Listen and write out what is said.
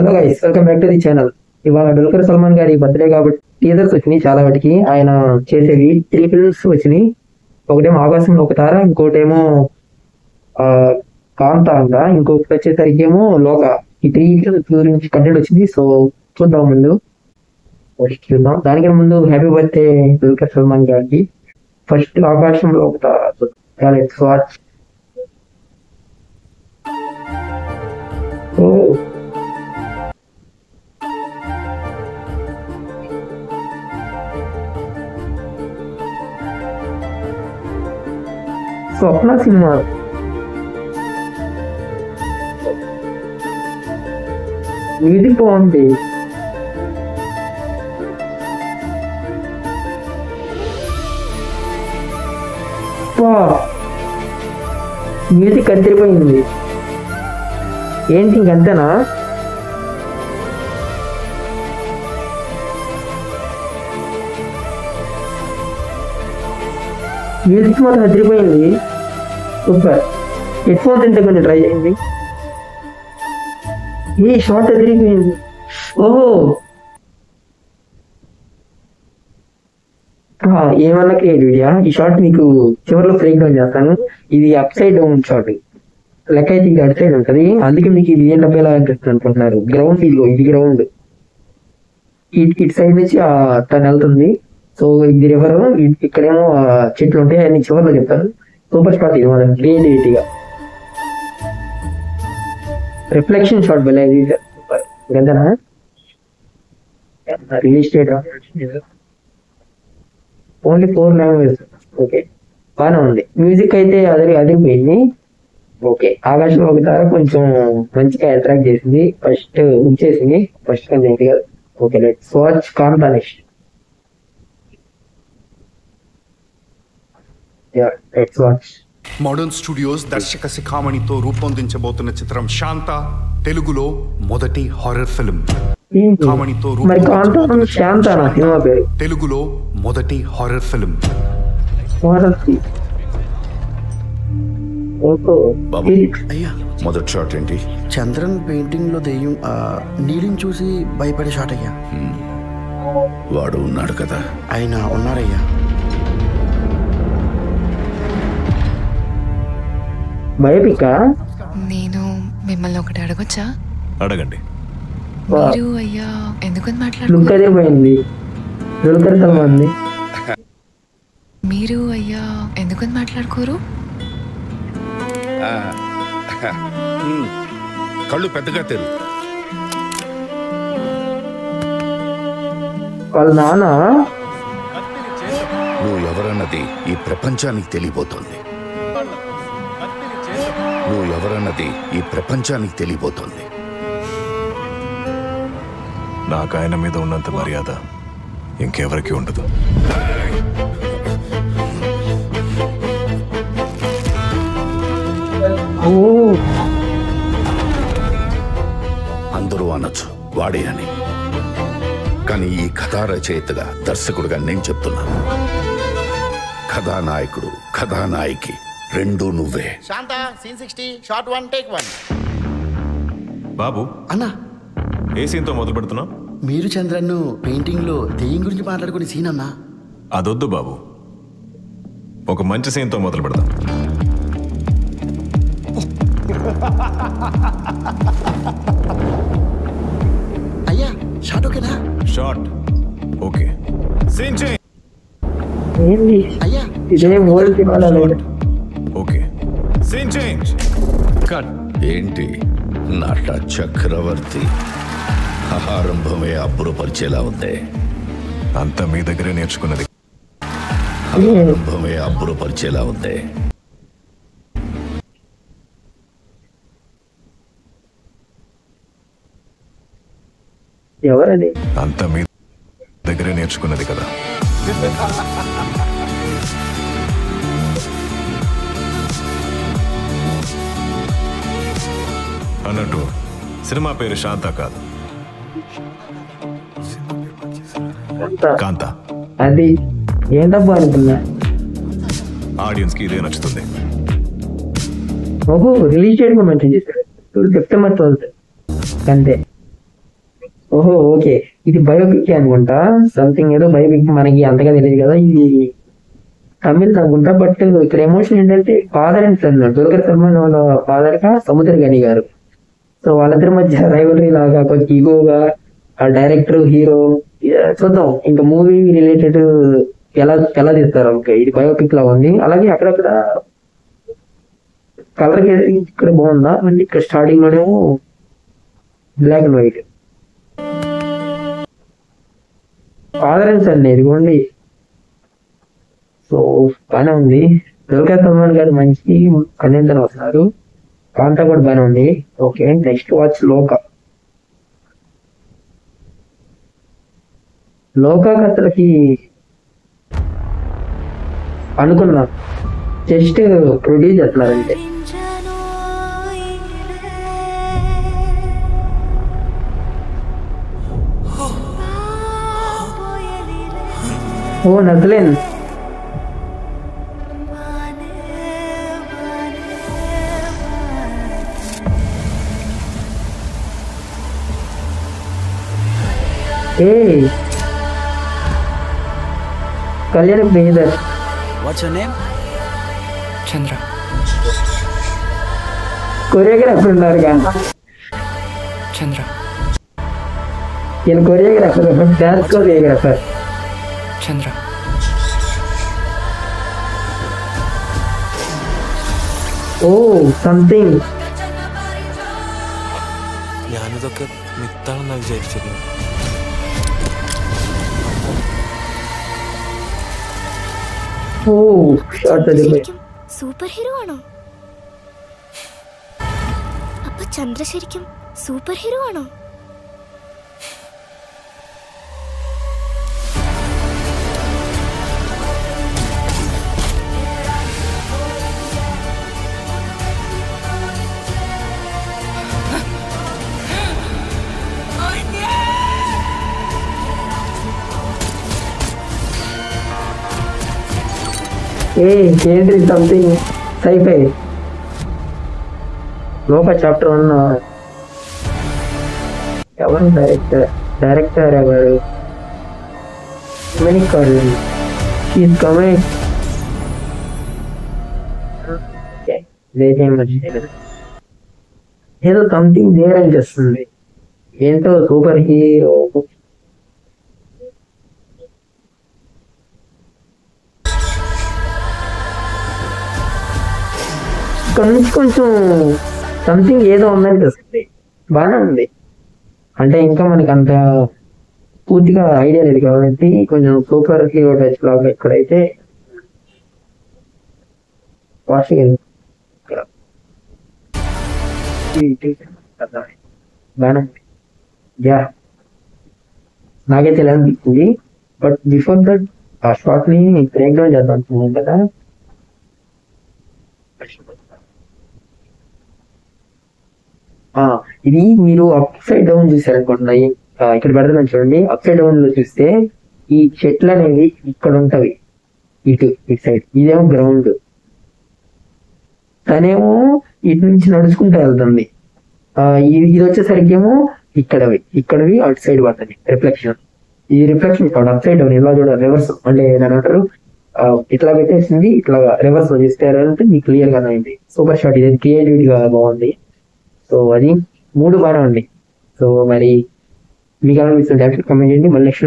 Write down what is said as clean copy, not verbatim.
Hello guys, welcome back to the channel. ఇవాళ దుల్కర్ సల్మాన్ గారి birthday కాబట్టి టీజర్స్ వచ్చినాయి చాలా వాటికి. ఆయన చేసేవి 3 ఫిల్మ్స్ వచ్చినాయి. ఒకటేమో ఆకాశంలో ఒక తార, ఇంకోటేమో కాంతాంగ, ఇంకొకటి వచ్చేసరికి ఏమో లోక. ఈ 3 ఫిల్మ్స్ గురించి కంటెంట్ వచ్చింది. సో చూద్దాం ముందు చూద్దాం. దానికన్నా ముందు హ్యాపీ బర్త్డే దుల్కర్ సల్మాన్ గారికి. ఫస్ట్ ఆకాశంలో ఒక తార. Let's watch. ఓ స్వప్న సినిమా. మ్యూజిక్ బాగుంది. మ్యూజిక్ అదిరిపోయింది. ఏంటి ఇంకంతేనా? మ్యూజిక్ మాత్రం అదిరిపోయింది. సూపర్. హెడ్ ఫోన్స్ ఇంత కొంచెం ట్రై చేయండి. ఏ షార్ట్ అదిరిపోయింది. ఓహో, ఏమన్నా క్రియేటివిటీయా? ఈ షార్ట్ మీకు చివరిలో బ్రేక్ డౌన్ చేస్తాను. ఇది అప్ సైడ్ డౌన్ షార్ట్. లెక్క అయితే ఇది అటు సైడ్ ఉంటుంది. అందుకే మీకు ఇది ఏం డబ్బేలా అనిపిస్తుంది అనుకుంటున్నారు. గ్రౌండ్ ఇదిగో, ఇది గ్రౌండ్. ఇటు సైడ్ నుంచి తను వెళ్తుంది. సో ఇది రివర్, ఇక్కడేమో చెట్లు ఉంటాయి. అన్ని చివరిలో చెప్తాను. సూపర్ షాట్ ఇది మనం క్రియేటివిటీగా. రిఫ్లెక్షన్ షాట్ భలే సూపర్. గంటనా release date only 4 language. Okay, బాగానే ఉంది. మ్యూజిక్ అయితే అదిరిపోయింది. ఓకే, ఆకాశంలో ఒక తార కొంచెం మంచిగా అట్రాక్ట్ చేసింది. ఫస్ట్ ఉంచేసింది. ఫస్ట్ కొంచెం okay, let's watch Kaantha next. Modern Studios దర్శక శిఖామణితో రూపొందించబోతున్న చిత్రం శాంత తెలుగులో మొదటి హారర్ ఫిల్మ్. తెలుగులో మొదటి హారర్ ఫిల్మ్. మొదటి షాట్ ఏంటి? చంద్రన్ పెయింటింగ్ లో దెయ్యం నీలిని చూసి భయపడే షాట్ అయ్యా. వాడు ఉన్నాడు కదా? ఆయన ఉన్నారయ్యా. బయోపిక్. నేను మిమ్మల్ని ఒకటి అడగొచ్చా? అడగండి. మీరు అయ్యా ఎందుకని మాట్లాడుకోపోయింది? మీరు అయ్యా ఎందుకని మాట్లాడుకోరు? కళ్ళు పెద్దగా తెరు. వాళ్ళ నాన్న. నువ్వు ఎవరన్నది ఈ ప్రపంచానికి తెలియబోతోంది. నాకు ఆయన మీద ఉన్నంత మర్యాద ఇంకెవరికి ఉండదు. అందరూ అనొచ్చు వాడే అని, కానీ ఈ కథా రచయితగా దర్శకుడుగా నేను చెప్తున్నాను. కథానాయకుడు కథానాయకి రెండూ నువ్వే. శాంత సీన్ 60 షాట్ 1 టేక్ 1. బాబు అన్నా, ఏ సీన్ తో మొదలు పెడుతున్నాం? మీరు చంద్రన్ను పెయింటింగ్ లో దెయ్యం గురించి మాట్లాడుకునే సీన్ అన్నా. అదొద్దు బాబు, ఒక మంచి సీన్ తో మొదలు పెడదాం. అయ్యా షాట్ ఓకేనా? Shot okay. Scene change. అయ్యా ఓకే, సీన్ చేంజ్. కట్. ఏంటి నట చక్రవర్తి? ఆరంభమే అబ్బురపరిచేలా ఉంది. అంతా మీ దగ్గరే నేర్చుకున్నది. ఎవరది? అంతా మీ దగ్గరే నేర్చుకున్నది కదా. అన్నట్టు సినిమా పేరు శాంత కాదు, కాంత. అది ఏంటబ్బా అనుకున్నా. ఆడియన్స్ కి ఇదే నచ్చుతుంది. ఓహో, రిలీజ్ డేట్ కూడా మెన్షన్ చేశాడు. సెప్టెంబర్ 12 అంతే. ఓహో ఓకే, ఇది బయోపిక్ అనుకుంటా, సంథింగ్ ఏదో బయోపిక్, మనకి అంతగా తెలియదు కదా ఇది తమిళ్ అనుకుంటా. బట్ ఇక్కడ ఎమోషన్ ఏంటంటే father and son, Dulquer Salmaan వాళ్ళ ఫాదర్ గా సముద్ర గని గారు. సో వాళ్ళిద్దరి మధ్య రైవలరీ లాగా కొంచెం ఈగోగా ఆ డైరెక్టర్ హీరో చూద్దాం ఇంకా మూవీ రిలేటెడ్ ఎలా ఎలా తీస్తారు. ఓకే, ఇది బయోపిక్ లా ఉంది. అలాగే అక్కడక్కడ కలర్ ఇక్కడ బాగుందా అంటే ఇక్కడ స్టార్టింగ్ లోనేమో black and white. Father and son ఇదిగోండి. సో బాగానే ఉంది. దుల్కర్ సల్మాన్ గారు మంచి కంటెంట్ అని వస్తున్నారు. కాంతా కూడా బాగానే ఉంది. ఓకే, నెక్స్ట్ వాచ్ లోకా. లోకా అసలుకి అనుకున్నా జస్ట్ ప్రొడ్యూస్ చేస్తున్నారంటే. ఓ నజలేన్, ఏ Kalyan Priyadarshan. What's your name? Chandra. Choreographer ఉన్నారు కదా, చంద్ర. ఈయన choreographer, dance choreographer. Chandra. Oh something. ഞാനിതൊക്കെ മിത്താണെന്നാ വിചാരിച്ചത്. ഓ ഷോട്ട് അടിപൊളി. സൂപ്പർ ഹീറോ ആണോ? അപ്പൊ ചന്ദ്ര ശരിക്കും സൂപ്പർ ഹീറോ ആണോ? ఏంటి సంథింగ్ సైఫై. లోకా చాప్టర్ 1. ఎవరు డైరెక్టర్ ఎవరు? Manikar is coming. ఏదో సంథింగ్ దేర్ అనిపిస్తుంది. ఏంటో సూపర్ హీరో. కొంచెం సంథింగ్ ఏదో ఉందనిపిస్తుంది. బాగానే ఉంది అంటే ఇంకా మనకి అంత పూర్తిగా ఐడియా లేదు కాబట్టి కొంచెం సూపర్ హీరో టచ్ లాగా ఎక్కడైతే బాగానే ఉంది. యా నాకైతే ఎలా అనిపించింది. బట్ బిఫోర్ దట్ ఆ షార్ట్ ని బ్రేక్ డౌన్ చేద్దాం అనుకున్నాం కదా. ఇది మీరు అప్ సైడ్ డౌన్ చూసారనుకోండి, ఇక్కడ పెడతాను చూడండి. అప్ సైడ్ డౌన్ లో చూస్తే ఈ చెట్లు అనేవి ఇక్కడ ఉంటవి, ఇటు సైడ్. ఇదేమో గ్రౌండ్, తనేమో ఇటు నుంచి నడుచుకుంటూ వెళ్తుంది. ఇది వచ్చేసరికి ఏమో ఇక్కడవి అటు సైడ్ పడుతుంది రిఫ్లెక్షన్. ఈ రిఫ్లెక్షన్ ఇక్కడ అప్ సైడ్ డౌన్ ఇలా చూడాలి. రివర్స్ అంటే దాని అంటారు ఇట్లా పెట్టేసింది, ఇట్లా రివర్స్ లో చూస్తే మీకు క్లియర్ గా అయింది. Super shot. ఇది క్రియేటివిటీ గా బాగుంది. సో అది 3 బాగా ఉంది. సో మరి మీకు అనిపిస్తుంది కామెంట్ చేయండి. మళ్ళీ నెక్స్ట్